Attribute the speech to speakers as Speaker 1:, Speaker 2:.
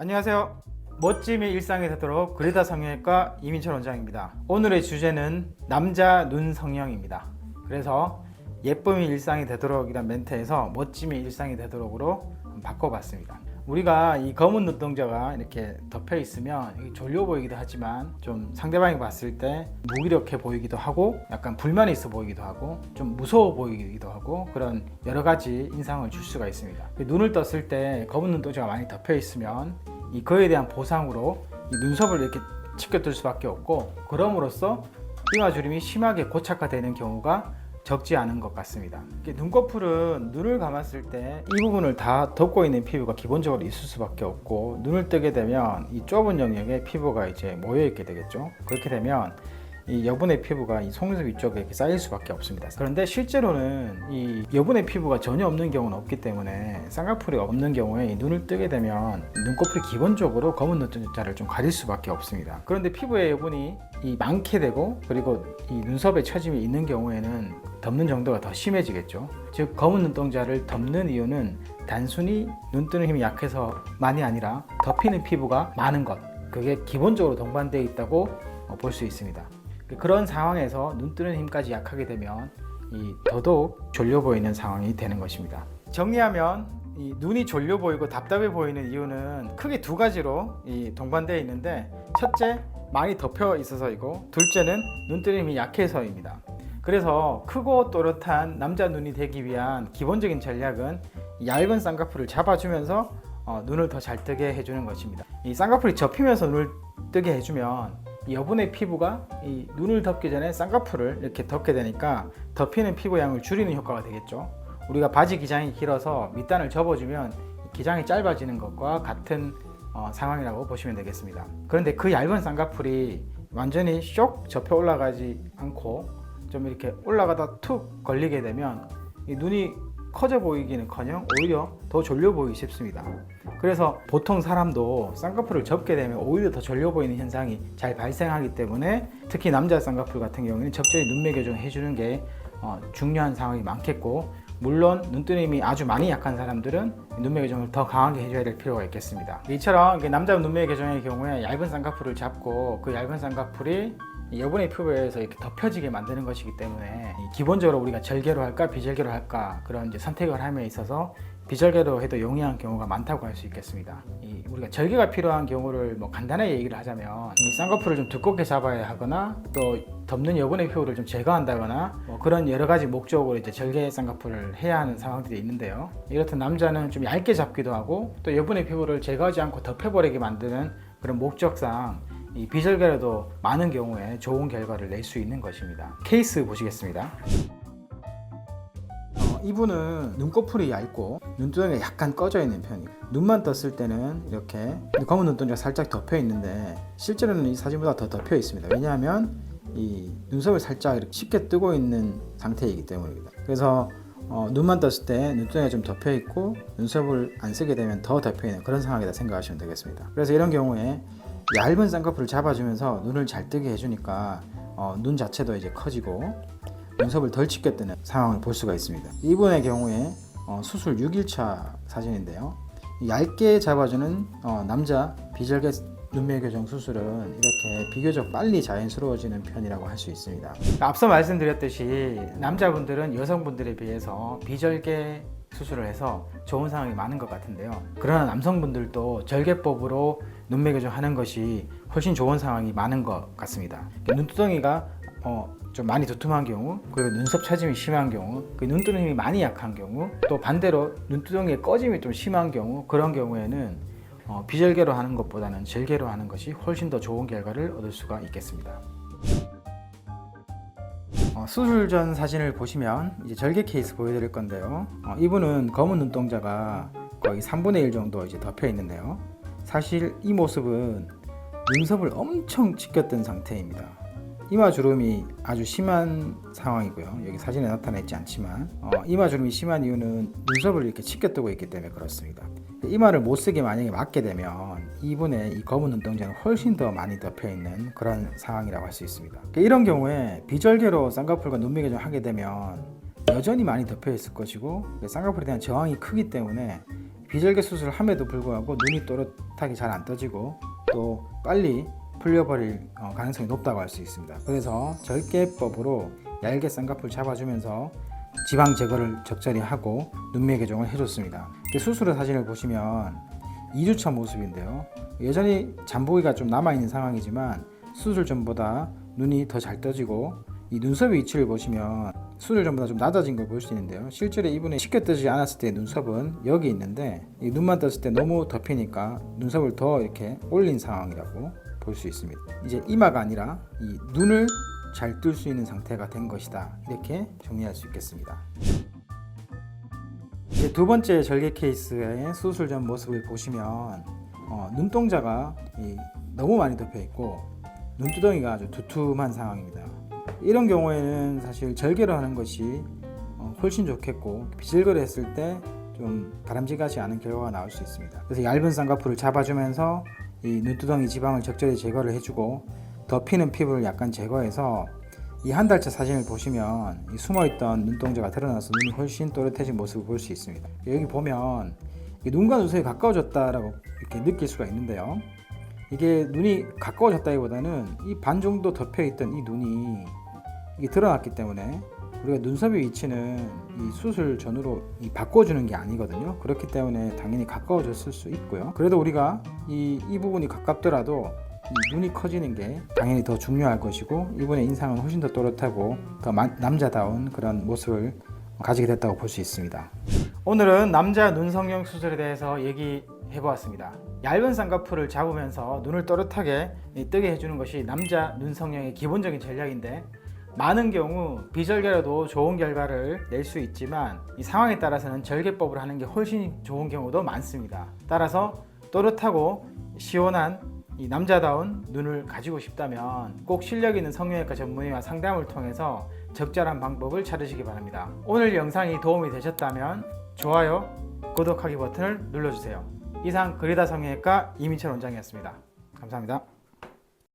Speaker 1: 안녕하세요. 멋짐이 일상이 되도록 그레다 성형외과 이민철 원장입니다. 오늘의 주제는 남자 눈 성형입니다. 그래서 예쁨이 일상이 되도록 이란 멘트에서 멋짐이 일상이 되도록으로 바꿔봤습니다. 우리가 이 검은 눈동자가 이렇게 덮여 있으면 졸려 보이기도 하지만 좀 상대방이 봤을 때 무기력해 보이기도 하고 약간 불만이 있어 보이기도 하고 좀 무서워 보이기도 하고 그런 여러 가지 인상을 줄 수가 있습니다. 눈을 떴을 때 검은 눈동자가 많이 덮여 있으면 그에 대한 보상으로 이 눈썹을 이렇게 치켜뜰 수밖에 없고, 그럼으로써 이마주름이 심하게 고착화되는 경우가 적지 않은 것 같습니다. 눈꺼풀은 눈을 감았을 때 이 부분을 다 덮고 있는 피부가 기본적으로 있을 수밖에 없고, 눈을 뜨게 되면 이 좁은 영역에 피부가 이제 모여 있게 되겠죠. 그렇게 되면 이 여분의 피부가 이 속눈썹 위쪽에 이렇게 쌓일 수밖에 없습니다. 그런데 실제로는 이 여분의 피부가 전혀 없는 경우는 없기 때문에 쌍꺼풀이 없는 경우에 이 눈을 뜨게 되면 눈꺼풀이 기본적으로 검은 눈동자를 좀 가릴 수밖에 없습니다. 그런데 피부의 여분이 많게 되고, 그리고 이 눈썹에 처짐이 있는 경우에는 덮는 정도가 더 심해지겠죠. 즉 검은 눈동자를 덮는 이유는 단순히 눈 뜨는 힘이 약해서만이 아니라 덮이는 피부가 많은 것, 그게 기본적으로 동반되어 있다고 볼 수 있습니다. 그런 상황에서 눈 뜨는 힘까지 약하게 되면 더더욱 졸려 보이는 상황이 되는 것입니다. 정리하면 눈이 졸려 보이고 답답해 보이는 이유는 크게 두 가지로 동반되어 있는데, 첫째, 많이 덮여 있어서이고, 둘째는 눈 뜨는 힘이 약해서입니다. 그래서 크고 또렷한 남자 눈이 되기 위한 기본적인 전략은 얇은 쌍꺼풀을 잡아주면서 눈을 더 잘 뜨게 해주는 것입니다. 이 쌍꺼풀이 접히면서 눈을 뜨게 해주면 여분의 피부가 이 눈을 덮기 전에 쌍꺼풀을 이렇게 덮게 되니까 덮이는 피부 양을 줄이는 효과가 되겠죠. 우리가 바지 기장이 길어서 밑단을 접어주면 기장이 짧아지는 것과 같은 상황이라고 보시면 되겠습니다. 그런데 그 얇은 쌍꺼풀이 완전히 쇽 접혀 올라가지 않고 좀 이렇게 올라가다 툭 걸리게 되면 이 눈이 커져 보이기는커녕 오히려 더 졸려 보이기 쉽습니다. 그래서 보통 사람도 쌍꺼풀을 접게 되면 오히려 더 졸려 보이는 현상이 잘 발생하기 때문에, 특히 남자 쌍꺼풀 같은 경우에는 적절히 눈매 교정을 해주는 게 중요한 상황이 많겠고, 물론 눈뜨는 힘이 아주 많이 약한 사람들은 눈매 교정을 더 강하게 해줘야 될 필요가 있겠습니다. 이처럼 남자 눈매 교정의 경우에 얇은 쌍꺼풀을 잡고 그 얇은 쌍꺼풀이 여분의 피부에서 이렇게 덮여지게 만드는 것이기 때문에, 기본적으로 우리가 절개로 할까 비절개로 할까 그런 이제 선택을 함에 있어서 비절개로 해도 용이한 경우가 많다고 할 수 있겠습니다. 우리가 절개가 필요한 경우를 간단하게 얘기를 하자면, 이 쌍꺼풀을 좀 두껍게 잡아야 하거나 또 덮는 여분의 피부를 좀 제거한다거나 그런 여러 가지 목적으로 이제 절개 쌍꺼풀을 해야 하는 상황들이 있는데요. 이렇듯 남자는 좀 얇게 잡기도 하고 또 여분의 피부를 제거하지 않고 덮여버리게 만드는 그런 목적상 이 비절개로도 많은 경우에 좋은 결과를 낼 수 있는 것입니다. 케이스 보시겠습니다. 이분은 눈꺼풀이 얇고 눈두덩이가 약간 꺼져 있는 편이고, 눈만 떴을 때는 이렇게 검은 눈동자가 살짝 덮여 있는데 실제로는 이 사진보다 더 덮여 있습니다. 왜냐하면 이 눈썹을 살짝 이렇게 쉽게 뜨고 있는 상태이기 때문입니다. 그래서 눈만 떴을 때 눈두덩이가 좀 덮여 있고 눈썹을 안 쓰게 되면 더 덮여 있는 그런 상황이다 생각하시면 되겠습니다. 그래서 이런 경우에 얇은 쌍꺼풀을 잡아주면서 눈을 잘 뜨게 해주니까 눈 자체도 이제 커지고 눈썹을 덜 짙게 뜨는 상황을 볼 수가 있습니다. 이분의 경우에 수술 6일차 사진인데요. 얇게 잡아주는 남자 비절개 눈매 교정 수술은 이렇게 비교적 빨리 자연스러워지는 편이라고 할 수 있습니다. 앞서 말씀드렸듯이 남자분들은 여성분들에 비해서 비절개 수술을 해서 좋은 상황이 많은 것 같은데요. 그러나 남성분들도 절개법으로 눈매 교정하는 것이 훨씬 좋은 상황이 많은 것 같습니다. 눈두덩이가 좀 많이 두툼한 경우, 그리고 눈썹 처짐이 심한 경우, 눈 뜨는 힘이 많이 약한 경우, 또 반대로 눈두덩이의 꺼짐이 좀 심한 경우, 그런 경우에는 비절개로 하는 것보다는 절개로 하는 것이 훨씬 더 좋은 결과를 얻을 수가 있겠습니다. 수술 전 사진을 보시면 이제 절개 케이스 보여드릴 건데요. 이분은 검은 눈동자가 거의 3분의 1 정도 이제 덮여 있는데요. 사실 이 모습은 눈썹을 엄청 치켰던 상태입니다. 이마주름이 아주 심한 상황이고요. 여기 사진에 나타나 있지 않지만 이마주름이 심한 이유는 눈썹을 이렇게 치켜뜨고 있기 때문에 그렇습니다. 이마를 못쓰게 만약에 맞게 되면 이분의 이 검은 눈동자는 훨씬 더 많이 덮여 있는 그런 상황이라고 할 수 있습니다. 이런 경우에 비절개로 쌍꺼풀과 눈매 교정을 하게 되면 여전히 많이 덮여 있을 것이고 쌍꺼풀에 대한 저항이 크기 때문에 비절개 수술을 함에도 불구하고 눈이 또렷하게 잘 안 떠지고 또 빨리 풀려버릴 가능성이 높다고 할 수 있습니다. 그래서 절개법으로 얇게 쌍꺼풀 잡아주면서 지방 제거를 적절히 하고 눈매 교정을 해줬습니다. 수술 후 사진을 보시면 2주차 모습인데요. 여전히 잠보기가 좀 남아있는 상황이지만 수술 전보다 눈이 더 잘 떠지고 이 눈썹의 위치를 보시면 수술 전보다 좀 낮아진 걸 볼 수 있는데요. 실제로 이분이 쉽게 뜨지 않았을 때 눈썹은 여기 있는데 이 눈만 떴을 때 너무 덮이니까 눈썹을 더 이렇게 올린 상황이라고 볼 수 있습니다. 이제 이마가 아니라 이 눈을 잘 뜰 수 있는 상태가 된 것이다, 이렇게 정리할 수 있겠습니다. 이제 두 번째 절개 케이스의 수술 전 모습을 보시면 눈동자가 너무 많이 덮여 있고 눈두덩이가 아주 두툼한 상황입니다. 이런 경우에는 사실 절개를 하는 것이 훨씬 좋겠고 비절개를 했을 때 좀 바람직하지 않은 결과가 나올 수 있습니다. 그래서 얇은 쌍꺼풀을 잡아주면서 이 눈두덩이 지방을 적절히 제거를 해주고 덮이는 피부를 약간 제거해서 이 한 달차 사진을 보시면 이 숨어있던 눈동자가 드러나서 눈이 훨씬 또렷해진 모습을 볼 수 있습니다. 여기 보면 눈과 눈썹이 가까워졌다라고 이렇게 느낄 수가 있는데요. 이게 눈이 가까워졌다기보다는 이 반 정도 덮여있던 이 눈이 이게 드러났기 때문에 우리가 눈썹의 위치는 이 수술 전후로 바꿔주는 게 아니거든요. 그렇기 때문에 당연히 가까워졌을 수 있고요. 그래도 우리가 이 부분이 가깝더라도 이 눈이 커지는 게 당연히 더 중요할 것이고 이분의 인상은 훨씬 더 또렷하고 더 남자다운 그런 모습을 가지게 됐다고 볼 수 있습니다. 오늘은 남자 눈 성형 수술에 대해서 얘기해 보았습니다. 얇은 쌍꺼풀을 잡으면서 눈을 또렷하게 뜨게 해주는 것이 남자 눈 성형의 기본적인 전략인데 많은 경우 비절개라도 좋은 결과를 낼 수 있지만 이 상황에 따라서는 절개법을 하는 게 훨씬 좋은 경우도 많습니다. 따라서 또렷하고 시원한 이 남자다운 눈을 가지고 싶다면 꼭 실력 있는 성형외과 전문의와 상담을 통해서 적절한 방법을 찾으시기 바랍니다. 오늘 영상이 도움이 되셨다면 좋아요, 구독하기 버튼을 눌러주세요. 이상 그리다 성형외과 이민철 원장이었습니다. 감사합니다.